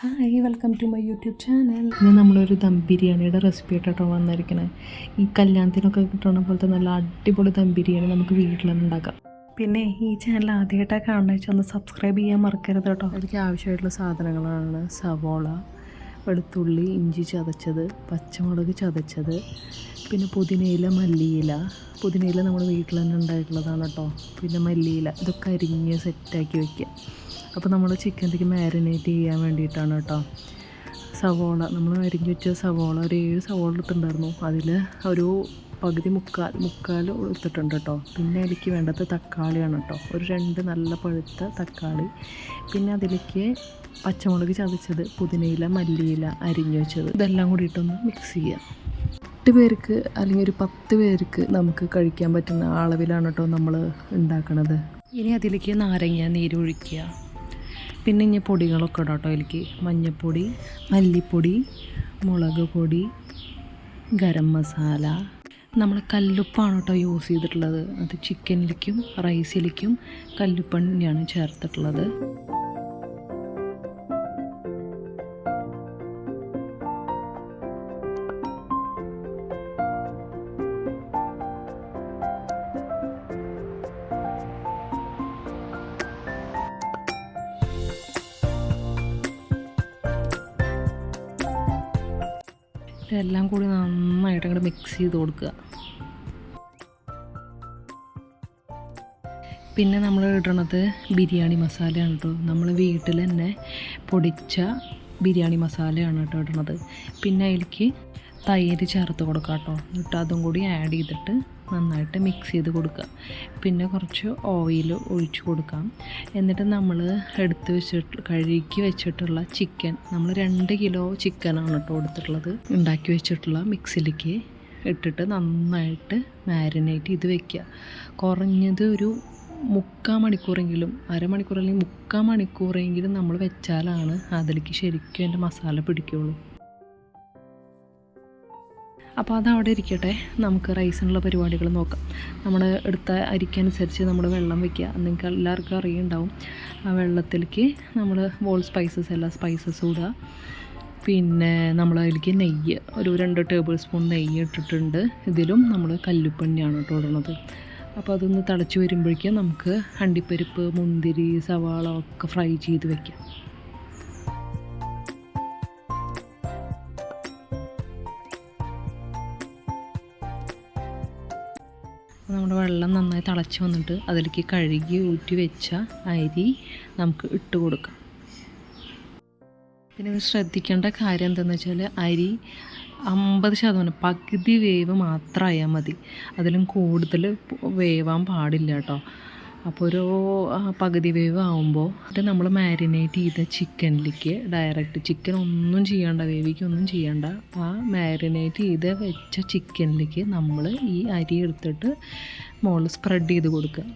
Hi, welcome to my YouTube channel. ഇന്ന് നമ്മളൊരു ദം ബിരിയാണിയുടെ റെസിപ്പി ആയിട്ടോ വന്നിരിക്കണേ. ഈ കല്യാണത്തിനൊക്കെ കിട്ടുന്ന പോലത്തെ നല്ല അടിപൊളി ദം ബിരിയാണി നമുക്ക് വീട്ടിൽ തന്നെ ഉണ്ടാക്കാം. പിന്നെ ഈ ചാനൽ ആദ്യമായിട്ടാണ് കാണുന്നത് വെച്ചാൽ ഒന്ന് സബ്സ്ക്രൈബ് ചെയ്യാൻ മറക്കരുത് കേട്ടോ. എനിക്ക് ആവശ്യമായിട്ടുള്ള സാധനങ്ങളാണ് സവോള, വെളുത്തുള്ളി, ഇഞ്ചി ചതച്ചത്, പച്ചമുളക് ചതച്ചത്, പിന്നെ പുതിനയില, മല്ലിയില. പുതിനയില നമ്മൾ വീട്ടിൽ തന്നെ ഉണ്ടായിട്ടുള്ളതാണ് കേട്ടോ. പിന്നെ മല്ലിയില, ഇതൊക്കെ അരിഞ്ഞ് സെറ്റാക്കി വയ്ക്കുക. അപ്പോൾ നമ്മൾ ചിക്കനിലേക്ക് മാരിനേറ്റ് ചെയ്യാൻ വേണ്ടിയിട്ടാണ് കേട്ടോ. സവോള നമ്മൾ അരിഞ്ഞ് വെച്ച സവോള ഒരു 7 സവോള എടുത്തിട്ടുണ്ടായിരുന്നു. അതിൽ ഒരു പകുതി മുക്കാൽ എടുത്തിട്ടുണ്ട് കേട്ടോ. പിന്നെ അതിലേക്ക് വേണ്ടത് തക്കാളിയാണ് കേട്ടോ. ഒരു 2 നല്ല പഴുത്ത തക്കാളി. പിന്നെ അതിലേക്ക് പച്ചമുളക് ചതച്ചത്, പുതിനയില, മല്ലിയില അരിഞ്ഞ് വെച്ചത്, ഇതെല്ലാം കൂടിയിട്ടൊന്ന് മിക്സ് ചെയ്യുക. 8 പേർക്ക് അല്ലെങ്കിൽ ഒരു 10 പേർക്ക് നമുക്ക് കഴിക്കാൻ പറ്റുന്ന അളവിലാണ് കേട്ടോ നമ്മൾ ഉണ്ടാക്കണത്. ഇനി അതിലേക്ക് നാരങ്ങ നീര് ഒഴിക്കുക. പിന്നെ ഇനി പൊടികളൊക്കെ ഇടാം കേട്ടോ. അതിലേക്ക് മഞ്ഞൾപ്പൊടി, മല്ലിപ്പൊടി, മുളക് പൊടി, ഗരം മസാല. നമ്മൾ കല്ലുപ്പാണ് കേട്ടോ യൂസ് ചെയ്തിട്ടുള്ളത്. അത് ചിക്കനിലേക്കും റൈസിലേക്കും കല്ലുപ്പ് തന്നെയാണ് ചേർത്തിട്ടുള്ളത്. ഇതെല്ലാം കൂടി നന്നായിട്ട് അങ്ങോട്ട് മിക്സ് ചെയ്ത് കൊടുക്കുക. പിന്നെ നമ്മൾ ഇടണത് ബിരിയാണി മസാലയാണ് കേട്ടോ. നമ്മൾ വീട്ടിൽ തന്നെ പൊടിച്ച ബിരിയാണി മസാലയാണ് കേട്ടോ ഇടണത്. പിന്നെ അതിലേക്ക് തൈര് ചേർത്ത് കൊടുക്കുക കേട്ടോ. എന്നിട്ട് അതും കൂടി ആഡ് ചെയ്തിട്ട് നന്നായിട്ട് മിക്സ് ചെയ്ത് കൊടുക്കുക. പിന്നെ കുറച്ച് ഓയിൽ ഒഴിച്ച് കൊടുക്കാം. എന്നിട്ട് നമ്മൾ കഴുകി വെച്ചിട്ടുള്ള ചിക്കൻ, നമ്മൾ 2 കിലോ ചിക്കനാണ് കേട്ടോ എടുത്തിട്ടുള്ളത്. ഉണ്ടാക്കി വെച്ചിട്ടുള്ള മിക്സിലേക്ക് ഇട്ടിട്ട് നന്നായിട്ട് മാരിനേറ്റ് ചെയ്ത് വെക്കുക. കുറഞ്ഞത് ഒരു 3/4 മണിക്കൂറെങ്കിലും, അരമണിക്കൂർ അല്ലെങ്കിൽ 3/4 മണിക്കൂറെങ്കിലും നമ്മൾ വെച്ചാലാണ് അതിലേക്ക് ശരിക്കും അതിൻ്റെ മസാല പിടിക്കുകയുള്ളൂ. അപ്പോൾ അതവിടെ ഇരിക്കട്ടെ. നമുക്ക് റൈസിനുള്ള പരിപാടികൾ നോക്കാം. നമ്മൾ എടുത്ത അരിക്കനുസരിച്ച് നമ്മൾ വെള്ളം വയ്ക്കുക. നിങ്ങൾക്ക് എല്ലാവർക്കും അറിയുണ്ടാവും. ആ വെള്ളത്തിലേക്ക് നമ്മൾ ഹോൾ സ്പൈസസ്, എല്ലാ സ്പൈസസും ഇടുക. പിന്നെ നമ്മൾ അതിലേക്ക് നെയ്യ്, ഒരു 2 ടേബിൾ സ്പൂൺ നെയ്യ് ഇട്ടിട്ടുണ്ട്. ഇതിലും നമ്മൾ കല്ലുപ്പെണ്ണയാണ് കേട്ടോ ഇടുന്നത്. അപ്പോൾ അതൊന്ന് തിളച്ച് വരുമ്പോഴേക്കും നമുക്ക് അണ്ടിപ്പരിപ്പ്, മുന്തിരി, സവാള ഒക്കെ ഫ്രൈ ചെയ്ത് വയ്ക്കാം. നമ്മുടെ വെള്ളം നന്നായി തിളച്ച് വന്നിട്ട് അതിലേക്ക് കഴുകി ഊറ്റി വെച്ച അരി നമുക്ക് ഇട്ട് കൊടുക്കാം. പിന്നെ ഇത് ശ്രദ്ധിക്കേണ്ട കാര്യം എന്താണെന്ന് വെച്ചാൽ അരി 50%, പകുതി വേവ് മാത്രമായാൽ മതി. അതിലും കൂടുതൽ വേവാൻ പാടില്ല കേട്ടോ. അപ്പോൾ ഒരു പകുതി വേവ് ആകുമ്പോൾ അത് നമ്മൾ മാരിനേറ്റ് ചെയ്ത ചിക്കനിലേക്ക് ഡയറക്റ്റ്, ചിക്കൻ ഒന്നും ചെയ്യണ്ട, വേവിക്കൊന്നും ചെയ്യണ്ട, ആ മാരിനേറ്റ് ചെയ്ത് വെച്ച ചിക്കനിലേക്ക് നമ്മൾ ഈ അരി എടുത്തിട്ട് മുകളിൽ സ്പ്രെഡ് ചെയ്ത് കൊടുക്കുക.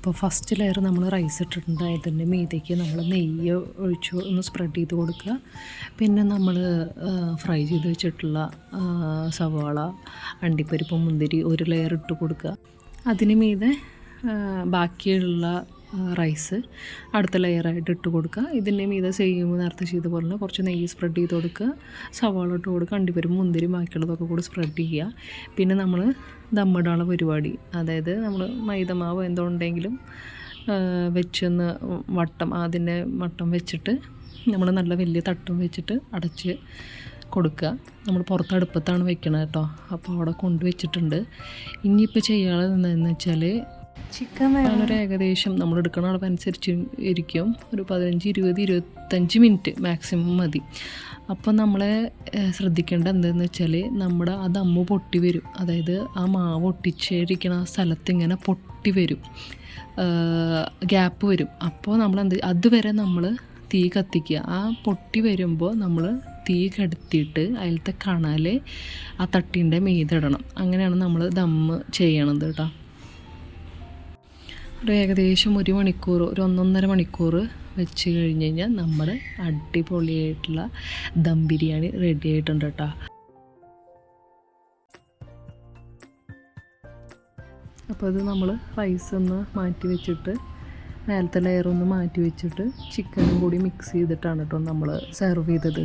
അപ്പോൾ ഫസ്റ്റ് ലെയർ നമ്മൾ റൈസ് ഇട്ടിട്ടുണ്ട്. അതിൻ്റെ മീതേക്ക് നമ്മൾ നെയ്യ് ഒഴിച്ച് ഒന്ന് സ്പ്രെഡ് ചെയ്ത് കൊടുക്കുക. പിന്നെ നമ്മൾ ഫ്രൈ ചെയ്ത് വെച്ചിട്ടുള്ള സവാള, അണ്ടിപ്പരിപ്പ്, മുന്തിരി ഒരു ലെയർ ഇട്ട് കൊടുക്കുക. അതിന് മീതെ ബാക്കിയുള്ള റൈസ് അടുത്ത ലെയറായിട്ട് ഇട്ട് കൊടുക്കുക. ഇതിൻ്റെ മീതെ നേരത്തെ ചെയ്ത പോലെ കുറച്ച് നെയ്യ് സ്പ്രെഡ് ചെയ്ത് കൊടുക്കുക, സവാള ഇട്ട് കൊടുക്കുക, അണ്ടിപ്പരിപ്പ്, മുന്തിരി ബാക്കിയുള്ളതൊക്കെ കൂടി സ്പ്രെഡ് ചെയ്യുക. പിന്നെ നമ്മൾ ദമ്മിടാനുള്ള പരിപാടി, അതായത് നമ്മൾ മൈദമാവ് എന്തോ ഉണ്ടെങ്കിലും വെച്ചൊന്ന് അതിൻ്റെ വട്ടം വെച്ചിട്ട് നമ്മൾ നല്ല വലിയ തട്ടും വെച്ചിട്ട് അടച്ച് കൊടുക്കുക. നമ്മൾ പുറത്ത് അടുപ്പത്താണ് വെക്കണത് കേട്ടോ. അപ്പോൾ അവിടെ കൊണ്ടുവച്ചിട്ടുണ്ട്. ഇനിയിപ്പോൾ ചെയ്യാനുള്ളത് എന്താണെന്ന് വെച്ചാൽ ചിക്കൻ ഞാനൊരു ഏകദേശം നമ്മൾ എടുക്കുന്ന അളവനുസരിച്ച് ഇരിക്കും, ഒരു 15, 20, 25 മിനിറ്റ് മാക്സിമം മതി. അപ്പോൾ നമ്മളെ ശ്രദ്ധിക്കേണ്ട എന്താണെന്ന് വെച്ചാൽ നമ്മുടെ ആ ദമ്മ് പൊട്ടി വരും. അതായത് ആ മാവ് ഒട്ടിച്ചിരിക്കുന്ന ആ സ്ഥലത്ത് ഇങ്ങനെ പൊട്ടി വരും, ഗ്യാപ്പ് വരും. അപ്പോൾ നമ്മൾ അതുവരെ നമ്മൾ തീ കത്തിക്കുക. ആ പൊട്ടി വരുമ്പോൾ നമ്മൾ തീ കെടുത്തിയിട്ട് അതിലത്തെ കണൽ ആ തട്ടിൻ്റെ മീതിടണം. അങ്ങനെയാണ് നമ്മൾ ദമ്മ് ചെയ്യണത് കേട്ടോ. ഏകദേശം 1 മണിക്കൂർ, ഒരു 1.5 മണിക്കൂർ വെച്ച് കഴിഞ്ഞ് കഴിഞ്ഞാൽ നമ്മുടെ അടിപൊളിയായിട്ടുള്ള ദം ബിരിയാണി റെഡി ആയിട്ടുണ്ട് കേട്ടോ. അപ്പോൾ അത് നമ്മൾ റൈസ് ഒന്ന് മാറ്റി വെച്ചിട്ട് മേലത്തെ ലെയറൊന്ന് മാറ്റി വെച്ചിട്ട് ചിക്കനും കൂടി മിക്സ് ചെയ്തിട്ടാണ് കേട്ടോ നമ്മൾ സെർവ് ചെയ്തത്.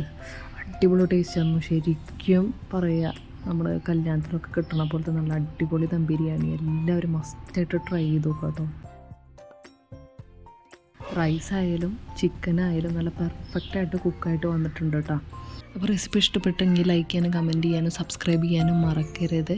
അടിപൊളി ടേസ്റ്റായിരുന്നു ശരിക്കും പറയുക. നമ്മൾ കല്യാണത്തിനൊക്കെ കിട്ടണ പോലത്തെ നല്ല അടിപൊളി ദം ബിരിയാണി എല്ലാവരും മസ്റ്റായിട്ട് ട്രൈ ചെയ്ത് നോക്കാം കേട്ടോ. റൈസായാലും ചിക്കനായാലും നല്ല പെർഫെക്റ്റായിട്ട് കുക്കായിട്ട് വന്നിട്ടുണ്ട് കേട്ടോ. അപ്പോൾ റെസിപ്പി ഇഷ്ടപ്പെട്ടെങ്കിൽ ലൈക്ക് ചെയ്യാനും കമൻറ്റ് ചെയ്യാനും സബ്സ്ക്രൈബ് ചെയ്യാനും മറക്കരുത്.